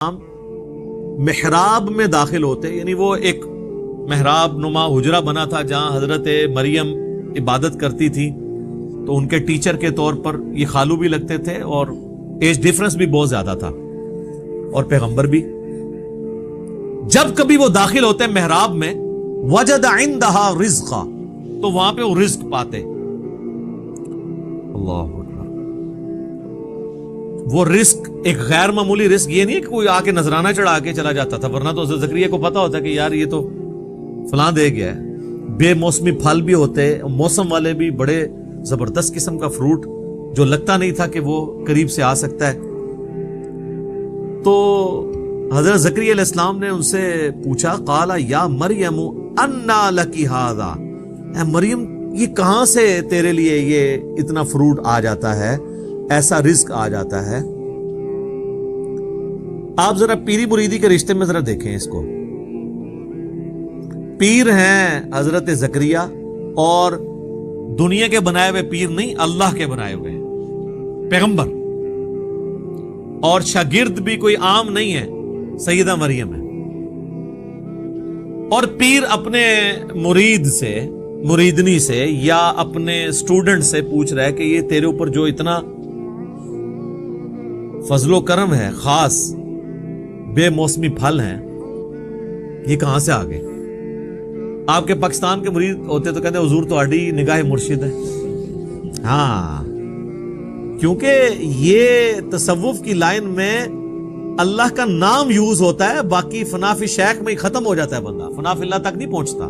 محراب میں داخل ہوتے، یعنی وہ ایک محراب نما حجرہ بنا تھا جہاں حضرت مریم عبادت کرتی تھی، تو ان کے ٹیچر کے طور پر یہ خالو بھی لگتے تھے اور ایج ڈیفرنس بھی بہت زیادہ تھا اور پیغمبر بھی۔ جب کبھی وہ داخل ہوتے محراب میں وجد عندہا رزقا، تو وہاں پہ وہ رزق پاتے۔ اللہ اکبر۔ وہ رزق ایک غیر معمولی رزق، یہ نہیں کہ کوئی آ کے نذرانہ چڑھا کے چلا جاتا تھا، ورنہ تو حضرت زکریا کو پتا ہوتا کہ یار یہ تو فلاں دے گیا ہے۔ بے موسمی پھل بھی ہوتے، موسم والے بھی، بڑے زبردست قسم کا فروٹ جو لگتا نہیں تھا کہ وہ قریب سے آ سکتا ہے۔ تو حضرت زکریا علیہ السلام نے ان سے پوچھا، قال یا مریم انا لکی ھذا، اے مریم یہ کہاں سے تیرے لیے یہ اتنا فروٹ آ جاتا ہے، ایسا رزق آ جاتا ہے۔ آپ ذرا پیری مریدی کے رشتے میں ذرا دیکھیں اس کو۔ پیر ہیں حضرت زکریا، اور دنیا کے بنائے ہوئے پیر نہیں، اللہ کے بنائے ہوئے ہیں، پیغمبر، اور شاگرد بھی کوئی عام نہیں ہے، سیدہ مریم ہے۔ اور پیر اپنے مرید سے، مریدنی سے، یا اپنے سٹوڈنٹ سے پوچھ رہا ہے کہ یہ تیرے اوپر جو اتنا فضل و کرم ہے، خاص بے موسمی پھل ہیں، یہ کہاں سے آ گئے؟ آپ کے پاکستان کے مرید ہوتے تو کہتے ہیں حضور تہاڈی نگاہ مرشد ہے۔ ہاں، کیونکہ یہ تصوف کی لائن میں اللہ کا نام یوز ہوتا ہے، باقی فنا فی شیخ میں ہی ختم ہو جاتا ہے بندہ، فنا فی اللہ تک نہیں پہنچتا۔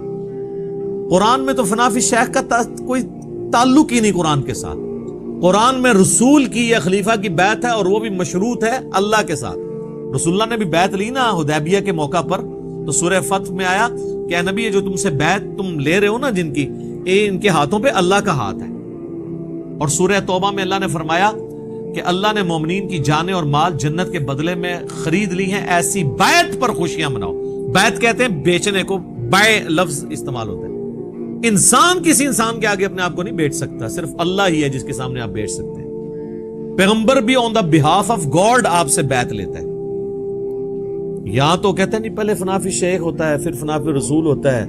قرآن میں تو فنا فی شیخ کا کوئی تعلق ہی نہیں قرآن کے ساتھ۔ قرآن میں رسول کی یا خلیفہ کی بیعت ہے، اور وہ بھی مشروط ہے اللہ کے ساتھ۔ رسول اللہ نے بھی بیعت لی نا حدیبیہ کے موقع پر، تو سورہ فتح میں آیا کہ اے نبی، یہ جو تم سے بیعت تم لے رہے ہو نا جن کی، ان کے ہاتھوں پہ اللہ کا ہاتھ ہے۔ اور سورہ توبہ میں اللہ نے فرمایا کہ اللہ نے مومنین کی جانیں اور مال جنت کے بدلے میں خرید لی ہیں، ایسی بیعت پر خوشیاں مناؤ۔ بیعت کہتے ہیں بیچنے کو، بائے لفظ استعمال ہوتا ہے۔ انسان کسی انسان کے آگے اپنے آپ کو نہیں بیچ سکتا، صرف اللہ ہی ہے جس کے سامنے آپ بیچ سکتے ہیں۔ پیغمبر بھی آن دا بہاف آف گاڈ آپ سے بیعت لیتا ہے۔ یہاں تو کہتے ہیں نہیں، پہلے فنا فی شیخ ہوتا ہے، پھر فنا فی رسول ہوتا ہے،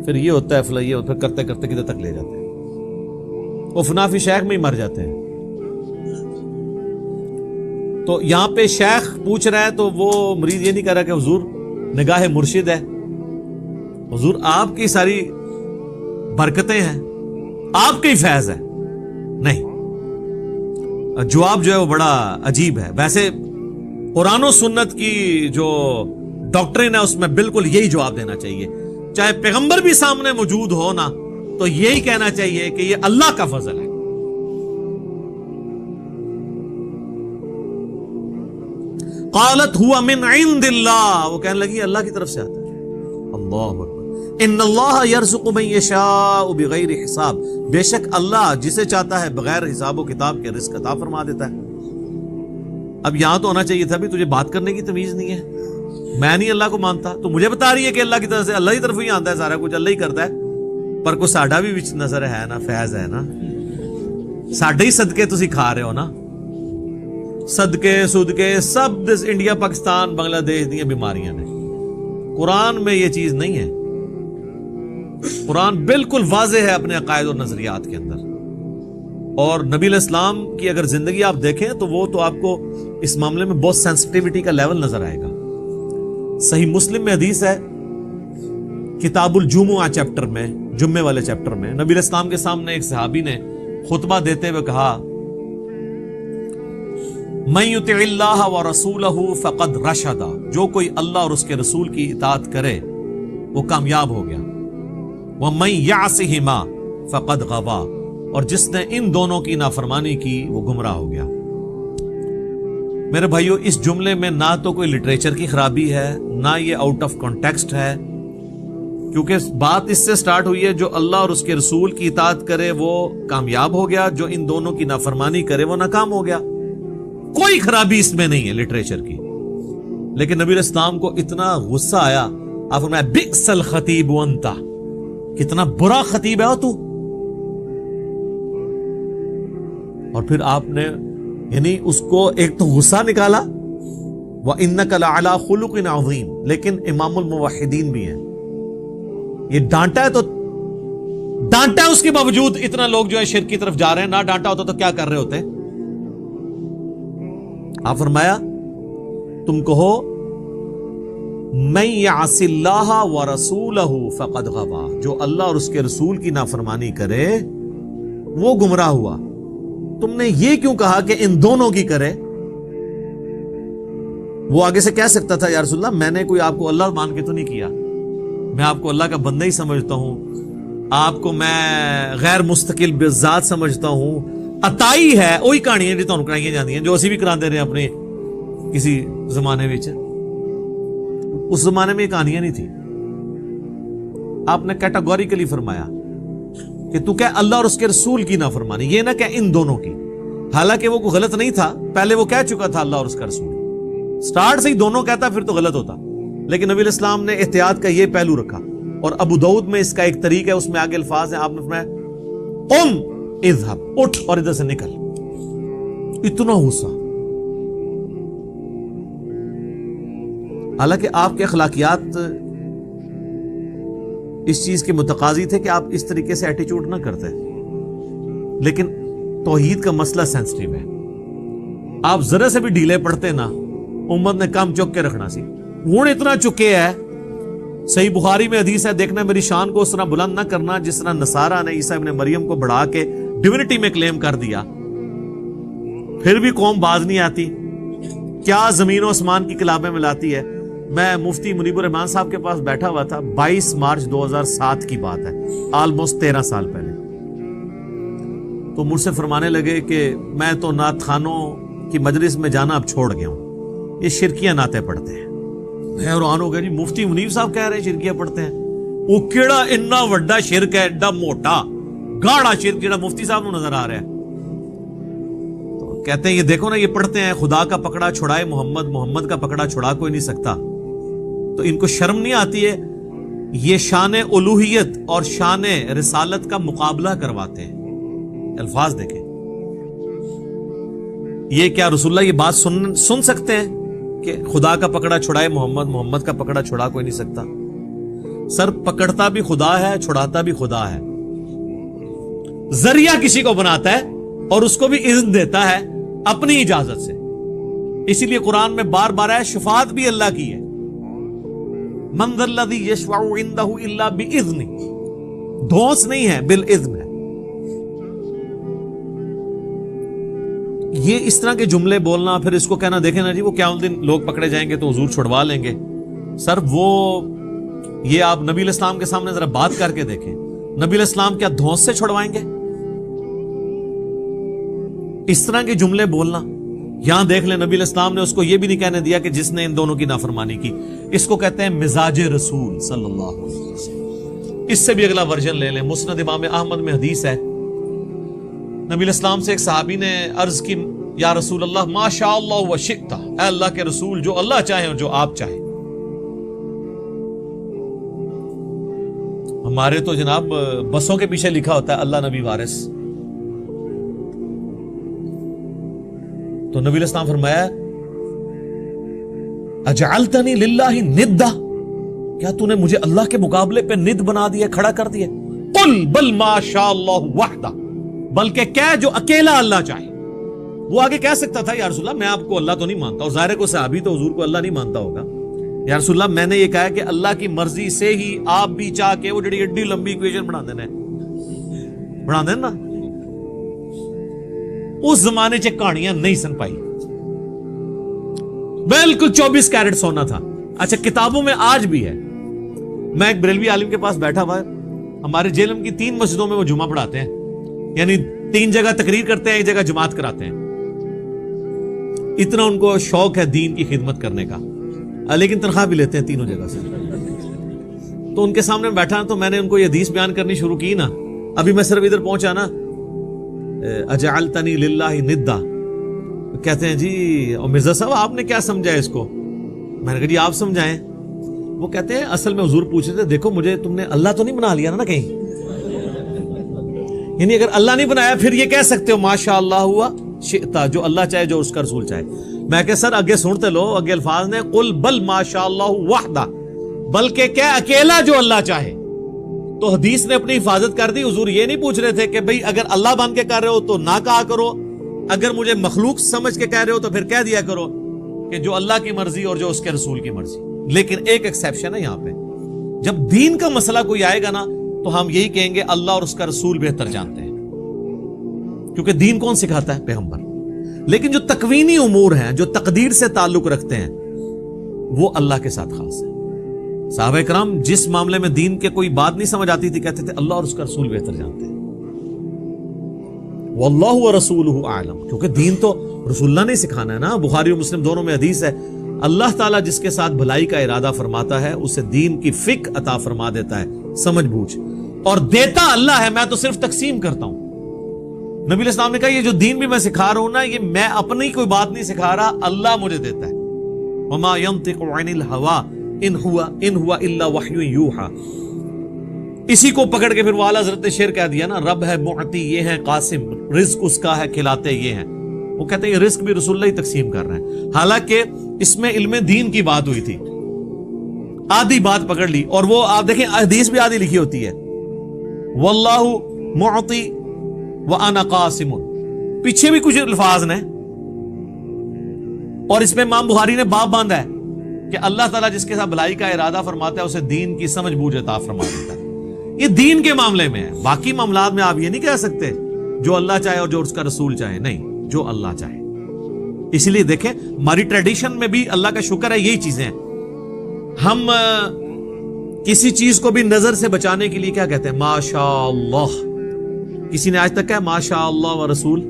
پھر یہ ہوتا ہے، فلاں یہ ہوتا ہے، کرتے کرتے کدھر تک لے جاتے ہیں، وہ فنا فی شیخ میں ہی مر جاتے ہیں۔ تو یہاں پہ شیخ پوچھ رہا ہے تو وہ مرید یہ نہیں کہہ رہا کہ حضور نگاہ مرشد ہے، حضور آپ کی ساری برکتیں ہیں، آپ کا ہی فیض ہے۔ نہیں، جواب جو ہے وہ بڑا عجیب ہے۔ ویسے قرآن و سنت کی جو ڈاکٹرین ہے اس میں بالکل یہی جواب دینا چاہیے، چاہے پیغمبر بھی سامنے موجود ہو نا، تو یہی کہنا چاہیے کہ یہ اللہ کا فضل ہے۔ قالت ہوا من عند اللہ، وہ کہنے لگی اللہ کی طرف سے آتا ہے۔ اللہ اکبر۔ ان اللہ یرزق من یشاء بغیر حساب، بے شک اللہ جسے چاہتا ہے بغیر حساب و کتاب کے رزق عطا فرما دیتا ہے۔ اب یہاں تو ہونا چاہیے تھا بھی تجھے بات کرنے کی تمیز نہیں ہے، میں نہیں اللہ کو مانتا، تو مجھے بتا رہی ہے کہ اللہ کی طرف سے، اللہ کی طرف ہی آتا ہے سارا کچھ، اللہ ہی کرتا ہے، پر کوئی ساڈا بھی وچ نظر ہے نا، فیض ہے نا، ساڈے ہی صدقے تسی کھا رہے ہو نا، صدقے صدقے سب انڈیا پاکستان بنگلہ دیش دی بیماریاں نے۔ قرآن میں یہ چیز نہیں ہے، قرآن بالکل واضح ہے اپنے عقائد اور نظریات کے اندر۔ اور نبی علیہ السلام کی اگر زندگی آپ دیکھیں تو وہ تو آپ کو اس معاملے میں بہت سینسٹیوٹی کا لیول نظر آئے گا۔ صحیح مسلم میں حدیث ہے، کتاب الجمعہ چیپٹر میں، جمعے والے چیپٹر میں، نبی علیہ السلام کے سامنے ایک صحابی نے خطبہ دیتے ہوئے کہا، من یطع اللہ ورسولہ فقد رشد، جو کوئی اللہ اور اس کے رسول کی اطاعت کرے وہ کامیاب ہو گیا، ومن یعصہما فقد غوا، اور جس نے ان دونوں کی نافرمانی کی وہ گمراہ ہو گیا۔ میرے بھائیو، اس جملے میں نہ تو کوئی لٹریچر کی خرابی ہے، نہ یہ آؤٹ آف کانٹیکسٹ ہے، کیونکہ بات اس سے سٹارٹ ہوئی ہے جو اللہ اور اس کے رسول کی اطاعت کرے وہ کامیاب ہو گیا، جو ان دونوں کی نافرمانی کرے وہ ناکام ہو گیا۔ کوئی خرابی اس میں نہیں ہے لٹریچر کی۔ لیکن نبی علیہ السلام کو اتنا غصہ آیا، آپ فرمایا بئس الخطیب وانت، کتنا برا خطیب ہے تو۔ اور پھر آپ نے یعنی اس کو ایک تو غصہ نکالا وَإِنَّكَ لَعَلَىٰ خُلُقٍ عَظِيمٍ، لیکن امام الموحدین بھی ہیں. یہ ڈانٹا ہے تو ڈانٹا اس کے باوجود اتنا لوگ جو ہے شرک کی طرف جا رہے ہیں. نہ ڈانٹا ہوتا تو کیا کر رہے ہوتے؟ آپ فرمایا تم کہو مَن يَعْصِ اللَّهَ وَرَسُولَهُ فَقَدْ غَوَىٰ، جو اللہ اور اس کے رسول کی نافرمانی کرے وہ گمراہ ہوا. تم نے یہ کیوں کہا کہ ان دونوں کی کرے؟ وہ آگے سے کہہ سکتا تھا یا رسول اللہ میں نے کوئی آپ کو اللہ مان کے تو نہیں کیا، میں آپ کو اللہ کا بندہ ہی سمجھتا ہوں، آپ کو میں غیر مستقل بذات سمجھتا ہوں. عطائی ہے وہی کہانیاں جو تمہیں کرائی جاتی ہیں جو اسی بھی کراتے رہے اپنے کسی زمانے میں. اس زمانے میں یہ کہانیاں نہیں تھی. آپ نے کیٹاگوریکلی فرمایا کہ تو کہہ اللہ اور اس کے رسول کی نافرمانی، یہ نہ کہ ان دونوں کی. حالانکہ وہ کوئی غلط نہیں تھا، پہلے وہ کہہ چکا تھا اللہ اور اس کا رسول. سٹارٹ سے ہی دونوں کہتا پھر تو غلط ہوتا، لیکن نبی علیہ السلام نے احتیاط کا یہ پہلو رکھا. اور ابو داؤد میں اس کا ایک طریقہ ہے، اس میں آگے الفاظ ہیں. آپ نے فرمایا قم اذهب، اٹھ اور ادھر سے نکل. اتنا غصہ. حالانکہ آپ کے اخلاقیات اس چیز کے متقاضی تھے کہ آپ اس طریقے سے ایٹیچیوڈ نہ کرتے، لیکن توحید کا مسئلہ سینسٹیو ہے. آپ ذرا سے بھی ڈھیلے پڑتے نا امت نے کم چک کے رکھنا سی. ہوں اتنا چکے ہے. صحیح بخاری میں حدیث ہے، دیکھنا میری شان کو اس طرح بلند نہ کرنا جس طرح نصارہ نے عیسیٰ ابن مریم کو بڑھا کے ڈیونٹی میں کلیم کر دیا. پھر بھی قوم باز نہیں آتی. کیا زمین و آسمان کی کلابیں ملاتی ہے. میں مفتی منیب الرحمان صاحب کے پاس بیٹھا ہوا تھا، 22 مارچ 2007 کی بات ہے، آلموسٹ 13 سال پہلے. تو مجھ سے فرمانے لگے کہ میں تو نعت خانوں کی مجلس میں جانا اب چھوڑ گیا ہوں، یہ شرکیاں نعتیں پڑھتے ہیں. میں حیران ہو گیا جی، مفتی منیب صاحب کہہ رہے ہیں شرکیاں پڑھتے ہیں. وہ کیڑا اتنا وڈا شرک ہے، ایڈا موٹا گاڑا شرک جڑا مفتی صاحب کو نظر آ رہا ہے. تو کہتے ہیں یہ دیکھو نا، یہ پڑھتے ہیں خدا کا پکڑا چھڑائے محمد، محمد کا پکڑا چھڑا کوئی نہیں سکتا. تو ان کو شرم نہیں آتی ہے؟ یہ شان الوہیت اور شان رسالت کا مقابلہ کرواتے ہیں. الفاظ دیکھیں. یہ کیا رسول اللہ یہ بات سن سکتے ہیں کہ خدا کا پکڑا چھڑائے محمد، محمد کا پکڑا چھڑا کوئی نہیں سکتا؟ سر پکڑتا بھی خدا ہے، چھڑاتا بھی خدا ہے. ذریعہ کسی کو بناتا ہے اور اس کو بھی اذن دیتا ہے اپنی اجازت سے. اسی لیے قرآن میں بار بار ہے شفاعت بھی اللہ کی ہے. من ذا الذی یشفع عندہ الا باذنہ، دھونس نہیں ہے، بالاذن ہے. یہ اس طرح کے جملے بولنا، پھر اس کو کہنا دیکھیں نا جی وہ قیامت دن لوگ پکڑے جائیں گے تو حضور چھڑوا لیں گے. سر وہ یہ آپ نبی علیہ السلام کے سامنے ذرا بات کر کے دیکھیں، نبی علیہ السلام کیا دھونس سے چھڑوائیں گے؟ اس طرح کے جملے بولنا. یہاں دیکھ لیں نبی علیہ السلام نے اس کو یہ بھی نہیں کہنے دیا کہ جس نے ان دونوں کی نافرمانی کی. اس کو کہتے ہیں مزاج رسول صلی اللہ علیہ وسلم. اس سے بھی اگلا ورژن لے لیں. مسند امام احمد میں حدیث ہے، نبی علیہ السلام سے ایک صحابی نے عرض کی یا رسول اللہ ما شاء اللہ و شئت، اے اللہ کے رسول جو اللہ چاہے اور جو آپ چاہیں. ہمارے تو جناب بسوں کے پیچھے لکھا ہوتا ہے اللہ نبی وارث. تو نبی علیہ السلام فرمایا اجعلتنی للہ ندا، کیا تو نے مجھے اللہ کے مقابلے پہ ند بنا دیا، کھڑا کر دیا؟ قل بل ما شاء اللہ وحدہ، بلکہ کہہ جو اکیلا اللہ چاہے. وہ آگے کہہ سکتا تھا یا رسول اللہ میں آپ کو اللہ تو نہیں مانتا، اور ظاہر کو صحابی تو حضور کو اللہ نہیں مانتا ہوگا. یا رسول اللہ میں نے یہ کہا کہ اللہ کی مرضی سے ہی آپ بھی چاہ کے وہ جڑی ایڈی لمبی ایکویشن بنا دینا نا. اس زمانے چ کہانیاں نہیں سن پائی، بالکل 24 کیرٹ سونا تھا. اچھا کتابوں میں آج بھی ہے. میں ایک بریلوی عالم کے پاس بیٹھا ہوا ہے، ہمارے جیلم کی 3 مسجدوں میں وہ جمعہ پڑھاتے ہیں، یعنی 3 جگہ تقریر کرتے ہیں، 1 جگہ جماعت کراتے ہیں. اتنا ان کو شوق ہے دین کی خدمت کرنے کا، لیکن تنخواہ بھی لیتے ہیں تینوں جگہ سے. تو ان کے سامنے بیٹھا تو میں نے ان کو یہ حدیث بیان کرنی شروع کی نا. ابھی میں صرف ادھر پہنچا نا اجعلتنی للہ ندا، کہتے ہیں جی اور مرزا صاحب آپ نے کیا سمجھا اس کو؟ میں نے کہا جی آپ سمجھائیں. وہ کہتے ہیں اصل میں حضور پوچھ رہے تھے دیکھو مجھے تم نے اللہ تو نہیں بنا لیا نا کہیں، یعنی اگر اللہ نہیں بنایا پھر یہ کہہ سکتے ہو ماشاء اللہ ہوا شئتا، جو اللہ چاہے جو اس کا رسول چاہے. میں کہ سر اگے سنتے لو، اگے الفاظ نے قل بل ماشاء اللہ وحدہ، بلکہ کیا اکیلا جو اللہ چاہے. تو حدیث نے اپنی حفاظت کر دی. حضور یہ نہیں پوچھ رہے تھے کہ بھئی اگر اللہ بن کے کر رہے ہو تو نہ کہا کرو، اگر مجھے مخلوق سمجھ کے کہہ رہے ہو تو پھر کہہ دیا کرو کہ جو اللہ کی مرضی اور جو اس کے رسول کی مرضی. لیکن ایک ایکسیپشن ہے یہاں پہ، جب دین کا مسئلہ کوئی آئے گا نا تو ہم یہی کہیں گے اللہ اور اس کا رسول بہتر جانتے ہیں، کیونکہ دین کون سکھاتا ہے؟ پیغمبر. لیکن جو تکوینی امور ہیں، جو تقدیر سے تعلق رکھتے ہیں، وہ اللہ کے ساتھ خاص ہے. صحابہ کرام جس معاملے میں دین کے کوئی بات نہیں سمجھ آتی تھی کہتے تھے اللہ اور اس کا رسول بہتر جانتے ہیں. واللہ ورسولہ اعلم، کیونکہ دین تو رسول اللہ نے سکھانا ہے نا. بخاری و مسلم دونوں میں حدیث ہے، اللہ تعالیٰ جس کے ساتھ بھلائی کا ارادہ فرماتا ہے اسے دین کی فقہ عطا فرما دیتا ہے، سمجھ بوجھ، اور دیتا اللہ ہے، میں تو صرف تقسیم کرتا ہوں. نبی علیہ السلام نے کہا یہ جو دین بھی میں سکھا رہا ہوں نا، یہ میں اپنی کوئی بات نہیں سکھا رہا، اللہ مجھے دیتا ہے. وما ينطق عن الهوى ان ہوا الا وحی یوحى. اسی کو پکڑ کے پھر وہ اعلیٰ حضرت نے شعر کہہ دیا نا، رب ہے معطی یہ ہے قاسم، رزق اس کا ہے کھلاتے یہ ہیں. وہ کہتے ہیں یہ رزق بھی رسول اللہ ہی تقسیم کر رہے ہیں، حالانکہ اس میں علم دین کی بات ہوئی تھی. آدھی بات پکڑ لی، اور وہ آپ دیکھیں حدیث بھی آدھی لکھی ہوتی ہے، واللہ معطی وانا قاسم، پیچھے بھی کچھ الفاظ نے، اور اس میں امام بخاری نے باب باندھا ہے کہ اللہ تعالیٰ جس کے ساتھ بھلائی کا ارادہ فرماتا ہے اسے دین کی سمجھ بوجھ عطا فرما دیتا ہے. یہ دین کے معاملے میں ہے. باقی معاملات میں آپ یہ نہیں کہہ سکتے جو اللہ چاہے اور جو اس کا رسول چاہے، نہیں، جو اللہ چاہے. اسی لیے دیکھیں ہماری ٹریڈیشن میں بھی اللہ کا شکر ہے یہی چیزیں ہیں. ہم کسی چیز کو بھی نظر سے بچانے کے لیے کیا کہتے ہیں؟ ماشاء اللہ. کسی نے آج تک کہا ماشاء اللہ و رسول؟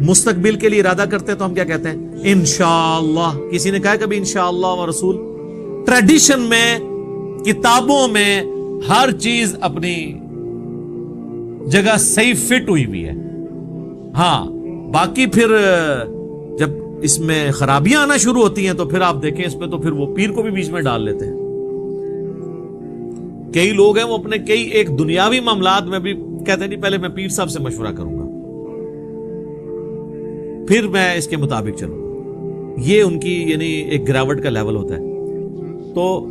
مستقبل کے لیے ارادہ کرتے ہیں تو ہم کیا کہتے ہیں؟ انشاءاللہ. کسی نے کہا کبھی انشاءاللہ و رسول؟ ٹریڈیشن میں، کتابوں میں ہر چیز اپنی جگہ صحیح فٹ ہوئی بھی ہے. ہاں باقی پھر جب اس میں خرابیاں آنا شروع ہوتی ہیں تو پھر آپ دیکھیں اس پہ تو پھر وہ پیر کو بھی بیچ میں ڈال لیتے ہیں. کئی لوگ ہیں وہ اپنے کئی ایک دنیاوی معاملات میں بھی کہتے ہیں نہیں پہلے میں پیر صاحب سے مشورہ کروں گا پھر میں اس کے مطابق چلوں. یہ ان کی یعنی ایک گراوٹ کا لیول ہوتا ہے. تو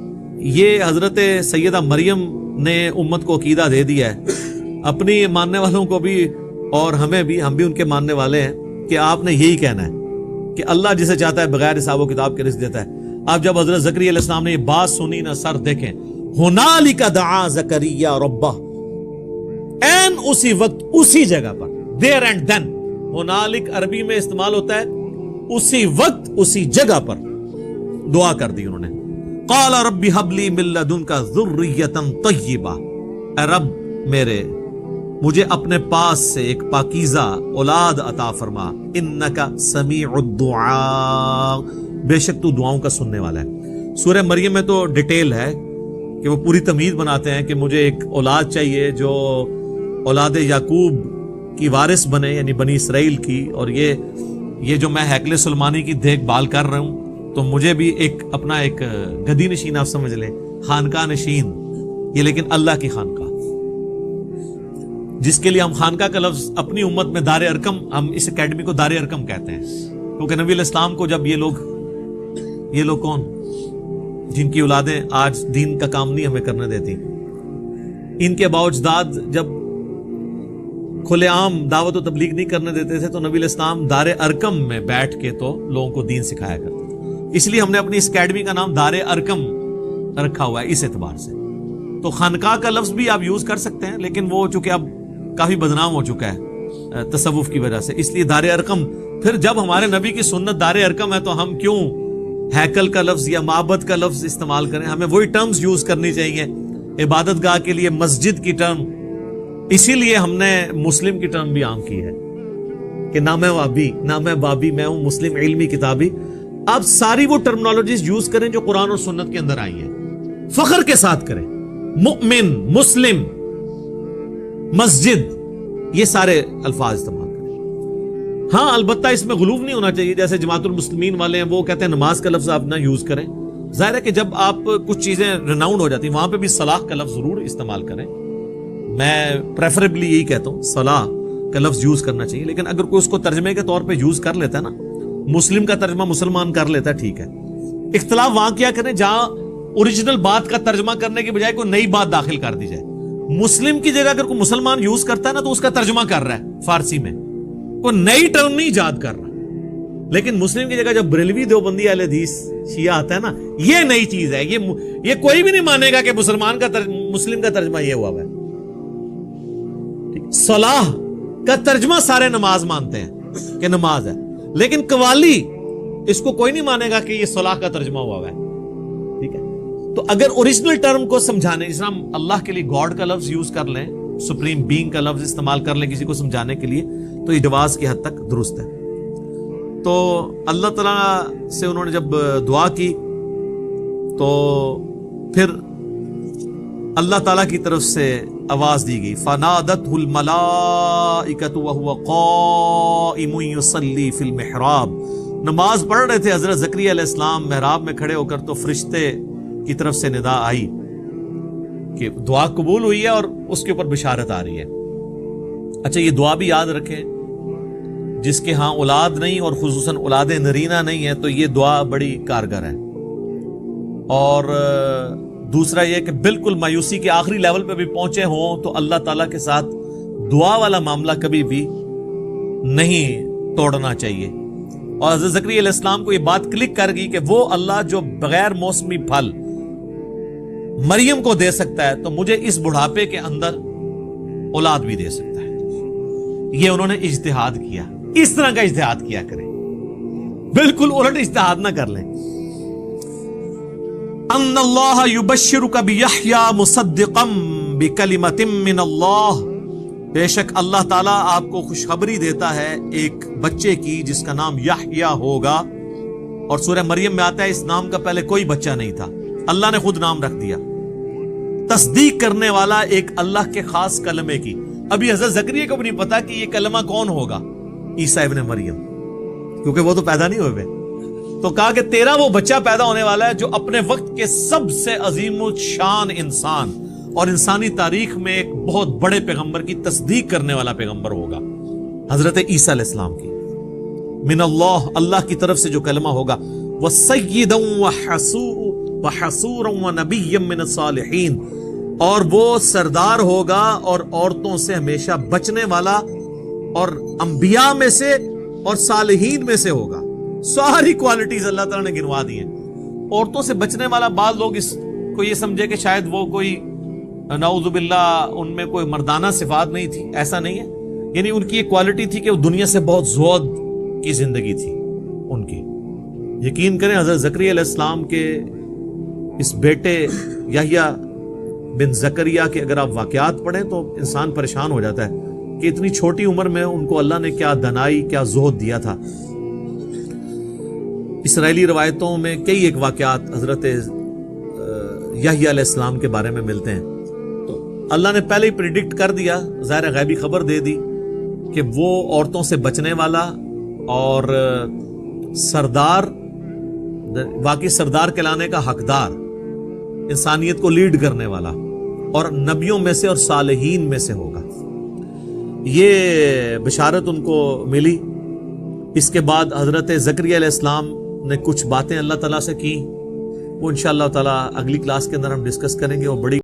یہ حضرت سیدہ مریم نے امت کو عقیدہ دے دیا ہے، اپنی ماننے والوں کو بھی اور ہمیں بھی، ہم بھی ان کے ماننے والے ہیں کہ آپ نے یہی کہنا ہے کہ اللہ جسے چاہتا ہے بغیر حساب و کتاب کے رزق دیتا ہے. اب جب حضرت زکریا علیہ السلام نے یہ بات سنی نا، سر دیکھیں، ہنالک دعا زکریا ربہ، این اسی وقت اسی جگہ پر، دیر اینڈ دین. ہنالک عربی میں استعمال ہوتا ہے اسی وقت اسی جگہ پر دعا کر دی انہوں نے. قال رب هب لي من لدنك ذرية طيبة، اے رب میرے مجھے اپنے پاس سے ایک پاکیزہ اولاد عطا فرما، انك سمیع الدعاء، بے شک تو دعاؤں کا سننے والا ہے. سورہ مریم میں تو ڈیٹیل ہے کہ وہ پوری تمہید بناتے ہیں کہ مجھے ایک اولاد چاہیے جو اولاد یعقوب کی وارث بنے، یعنی بنی اسرائیل کی. اور یہ جو میں ہیکل سلمانی کی دیکھ بھال کر رہا ہوں تو مجھے بھی ایک اپنا ایک گدی نشین آپ سمجھ لیں، خانقاہ نشین، یہ لیکن اللہ کی خانقاہ، جس کے لیے ہم خانقاہ کا لفظ اپنی امت میں دار ارقم، ہم اس اکیڈمی کو دار ارقم کہتے ہیں، کیونکہ نبی علیہ السلام کو جب یہ لوگ کون جن کی اولادیں آج دین کا کام نہیں ہمیں کرنے دیتی، ان کے باوجداد جب کھلے عام دعوت و تبلیغ نہیں کرنے دیتے تھے تو نبی علیہ السلام دار ارقم میں بیٹھ کے تو لوگوں کو دین سکھایا کرتے. اس لیے ہم نے اپنی اس اکیڈمی کا نام دار ارقم رکھا ہوا ہے اس اعتبار سے. تو خانقاہ کا لفظ بھی آپ یوز کر سکتے ہیں، لیکن وہ چونکہ اب کافی بدنام ہو چکا ہے تصوف کی وجہ سے، اس لیے دار ارقم. پھر جب ہمارے نبی کی سنت دار ارقم ہے تو ہم کیوں ہیکل کا لفظ یا معبد کا لفظ استعمال کریں؟ ہمیں وہی ٹرمز یوز کرنی چاہیے. عبادت گاہ کے لیے مسجد کی ٹرم، اسی لیے ہم نے مسلم کی ٹرم بھی عام کی ہے کہ نہ میں وابی نہ میں بابی، میں ہوں مسلم علمی کتابی. آپ ساری وہ ٹرمنالوجیز یوز کریں جو قرآن اور سنت کے اندر آئی ہیں، فخر کے ساتھ کریں. مؤمن، مسلم، مسجد، یہ سارے الفاظ استعمال کریں. ہاں البتہ اس میں غلو نہیں ہونا چاہیے، جیسے جماعت المسلمین والے ہیں وہ کہتے ہیں نماز کا لفظ آپ نہ یوز کریں. ظاہر ہے کہ جب آپ کچھ چیزیں ریناؤنڈ ہو جاتی ہیں وہاں پہ بھی صلاح کا لفظ ضرور استعمال کریں. میں پریفریبلی یہی کہتا ہوں صلاح کا لفظ یوز کرنا چاہیے، لیکن اگر کوئی اس کو ترجمے کے طور پہ یوز کر لیتا ہے نا مسلم کا ترجمہ مسلمان کر لیتا ہے، ٹھیک ہے، اختلاف وہاں کیا کریں جہاں اوریجنل بات کا ترجمہ کرنے کی بجائے کوئی نئی بات داخل کر دی جائے. مسلم کی جگہ اگر کوئی مسلمان یوز کرتا ہے نا تو اس کا ترجمہ کر رہا ہے فارسی میں، کوئی نئی ٹرم نہیں ایجاد کر رہا. لیکن مسلم کی جگہ جب بریلوی دیوبندی اہل حدیث شیعہ آتا ہے نا، یہ نئی چیز ہے. یہ کوئی بھی نہیں مانے گا کہ مسلمان کا مسلم کا ترجمہ یہ ہوا ہے. صلاح کا ترجمہ سارے نماز مانتے ہیں کہ نماز ہے، لیکن قوالی اس کو کوئی نہیں مانے گا کہ یہ صلاح کا ترجمہ ہوا ہے. ٹھیک ہے، تو اگر اوریجنل ٹرم کو سمجھانے، جس ہم اللہ کے لیے گاڈ کا لفظ یوز کر لیں، سپریم بینگ کا لفظ استعمال کر لیں کسی کو سمجھانے کے لیے، تو یہ جواز کی حد تک درست ہے. تو اللہ تعالیٰ سے انہوں نے جب دعا کی تو پھر اللہ تعالیٰ کی طرف سے آواز دی گئی، فَنَادَتْهُ الْمَلَائِكَةُ وَهُوَ قَائِمٌ يُصَلِّي فِي الْمِحْرَابِ. نماز پڑھ رہے تھے حضرت زکریا علیہ السلام محراب میں کھڑے ہو کر، تو فرشتے کی طرف سے ندا آئی کہ دعا قبول ہوئی ہے اور اس کے اوپر بشارت آ رہی ہے. اچھا، یہ دعا بھی یاد رکھیں، جس کے ہاں اولاد نہیں اور خصوصاً اولاد نرینہ نہیں ہے تو یہ دعا بڑی کارگر ہے. اور دوسرا یہ کہ بالکل مایوسی کے آخری لیول پہ بھی پہنچے ہوں تو اللہ تعالیٰ کے ساتھ دعا والا معاملہ کبھی بھی نہیں توڑنا چاہیے. اور حضرت زکریا علیہ السلام کو یہ بات کلک کر گئی کہ وہ اللہ جو بغیر موسمی پھل مریم کو دے سکتا ہے تو مجھے اس بڑھاپے کے اندر اولاد بھی دے سکتا ہے. یہ انہوں نے اجتہاد کیا. اس طرح کا اجتہاد کیا کریں، بالکل الٹ اجتہاد نہ کر لیں. ان اللہ یبشرک بیحییٰ مصدقا بکلمۃ من اللہ، بے شک اللہ تعالیٰ آپ کو خوشخبری دیتا ہے ایک بچے کی جس کا نام یحییٰ ہوگا. اور سورہ مریم میں آتا ہے اس نام کا پہلے کوئی بچہ نہیں تھا، اللہ نے خود نام رکھ دیا، تصدیق کرنے والا ایک اللہ کے خاص کلمے کی. ابھی حضرت زکریا کو بھی نہیں پتا کہ یہ کلمہ کون ہوگا، عیسیٰ ابن مریم، کیونکہ وہ تو پیدا نہیں ہوئے. تو کہا کہ تیرا وہ بچہ پیدا ہونے والا ہے جو اپنے وقت کے سب سے عظیم الشان انسان اور انسانی تاریخ میں ایک بہت بڑے پیغمبر کی تصدیق کرنے والا پیغمبر ہوگا، حضرت عیسیٰ علیہ السلام کی. من اللہ، اللہ کی طرف سے جو کلمہ ہوگا، وَسَيِّدًا وَحَصُورًا وَنَبِيًّا مِّنَ الصَّالِحِينَ، اور وہ سردار ہوگا اور عورتوں سے ہمیشہ بچنے والا اور انبیاء میں سے اور صالحین میں سے ہوگا. ساری کوالٹیز اللہ تعالیٰ نے گنوا دی ہیں. عورتوں سے بچنے والا، بعض لوگ اس کو یہ سمجھے کہ شاید وہ کوئی نعوذ باللہ ان میں کوئی مردانہ صفات نہیں تھی. ایسا نہیں ہے، یعنی ان کی ایک کوالٹی تھی کہ وہ دنیا سے بہت زہد کی زندگی تھی ان کی. یقین کریں حضرت زکریا علیہ السلام کے اس بیٹے یحییٰ بن زکریا کے اگر آپ واقعات پڑھیں تو انسان پریشان ہو جاتا ہے کہ اتنی چھوٹی عمر میں ان کو اللہ نے کیا دنائی، کیا زہد دیا تھا. اسرائیلی روایتوں میں کئی ایک واقعات حضرت یحییٰ علیہ السلام کے بارے میں ملتے ہیں. تو اللہ نے پہلے ہی پریڈکٹ کر دیا، ظاہر غیبی خبر دے دی کہ وہ عورتوں سے بچنے والا اور سردار، واقعی سردار کہلانے کا حقدار، انسانیت کو لیڈ کرنے والا اور نبیوں میں سے اور صالحین میں سے ہوگا. یہ بشارت ان کو ملی. اس کے بعد حضرت زکریا علیہ السلام نے کچھ باتیں اللہ تعالیٰ سے کی، وہ انشاءاللہ تعالیٰ اگلی کلاس کے اندر ہم ڈسکس کریں گے. وہ بڑی